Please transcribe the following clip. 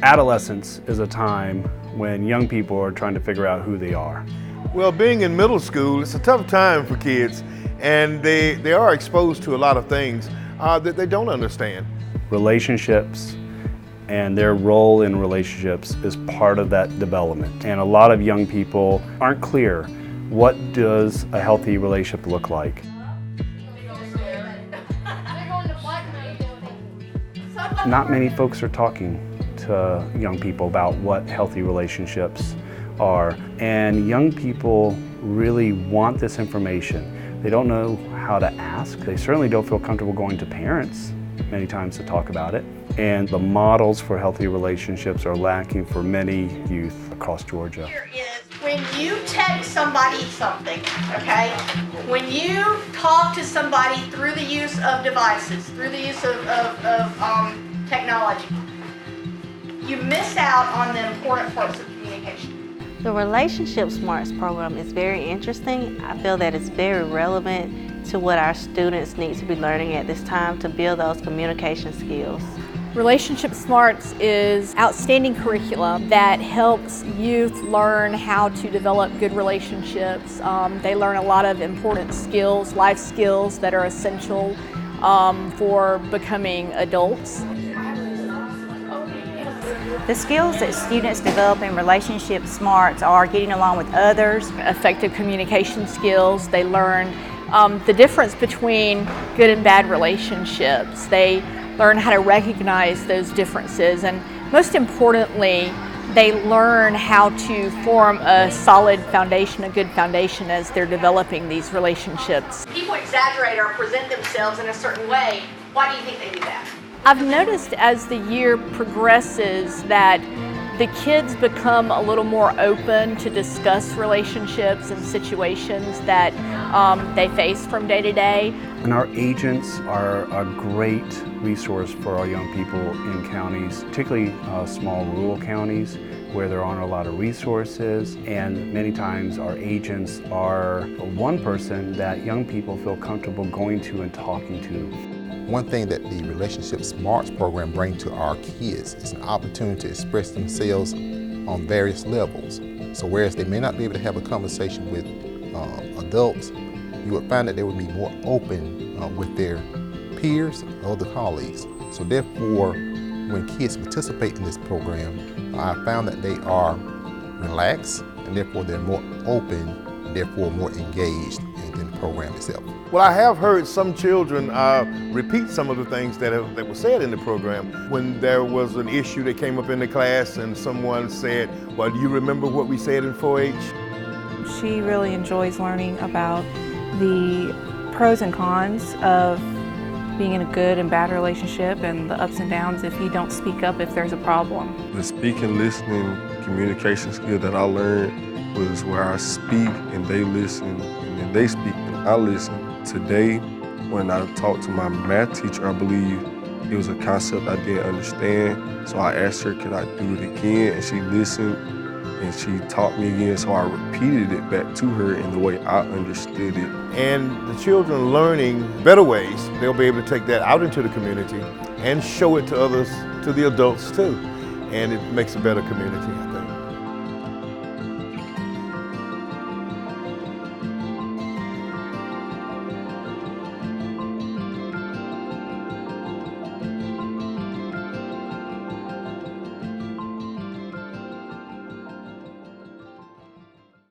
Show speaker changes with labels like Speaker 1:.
Speaker 1: Adolescence is a time when young people are trying to figure out who they are.
Speaker 2: Well, being in middle school, it's a tough time for kids, and they are exposed to a lot of things that they don't understand.
Speaker 1: Relationships and their role in relationships is part of that development. And a lot of young people aren't clear, what does a healthy relationship look like? Not many folks are talking to young people about what healthy relationships are. And young people really want this information. They don't know how to ask. They certainly don't feel comfortable going to parents many times to talk about it. And the models for healthy relationships are lacking for many youth across Georgia.
Speaker 3: Here is when you text somebody something, okay? When you talk to somebody through the use of devices, through the use of technology, you miss out on the important parts of communication.
Speaker 4: The Relationship Smarts program is very interesting. I feel that it's very relevant to what our students need to be learning at this time to build those communication skills.
Speaker 5: Relationship Smarts is outstanding curriculum that helps youth learn how to develop good relationships. They learn a lot of important skills, life skills that are essential for becoming adults.
Speaker 6: The skills that students develop in Relationship Smarts are getting along with others.
Speaker 5: Effective communication skills. They learn the difference between good and bad relationships. They learn how to recognize those differences, and most importantly, they learn how to form a solid foundation, a good foundation as they're developing these relationships.
Speaker 3: People exaggerate or present themselves in a certain way. Why do you think they do that?
Speaker 5: I've noticed as the year progresses that the kids become a little more open to discuss relationships and situations that they face from day to day.
Speaker 1: And our agents are a great resource for our young people in counties, particularly small rural counties where there aren't a lot of resources, and many times our agents are one person that young people feel comfortable going to and talking to.
Speaker 7: One thing that the Relationship Smarts program brings to our kids is an opportunity to express themselves on various levels. So whereas they may not be able to have a conversation with adults, you would find that they would be more open with their peers or other colleagues. So therefore, when kids participate in this program, I found that they are relaxed, and therefore they're more open, and therefore more engaged in the program itself.
Speaker 2: Well, I have heard some children repeat some of the things that were said in the program. When there was an issue that came up in the class and someone said, well, do you remember what we said in 4-H?
Speaker 8: She really enjoys learning about the pros and cons of being in a good and bad relationship and the ups and downs if you don't speak up if there's a problem.
Speaker 9: The speaking, listening, communication skill that I learned was where I speak and they listen, and then they speak and I listen. Today, when I talked to my math teacher, I believe it was a concept I didn't understand. So I asked her, could I do it again? And she listened and she taught me again. So I repeated it back to her in the way I understood it.
Speaker 2: And the children learning better ways, they'll be able to take that out into the community and show it to others, to the adults too. And it makes a better community.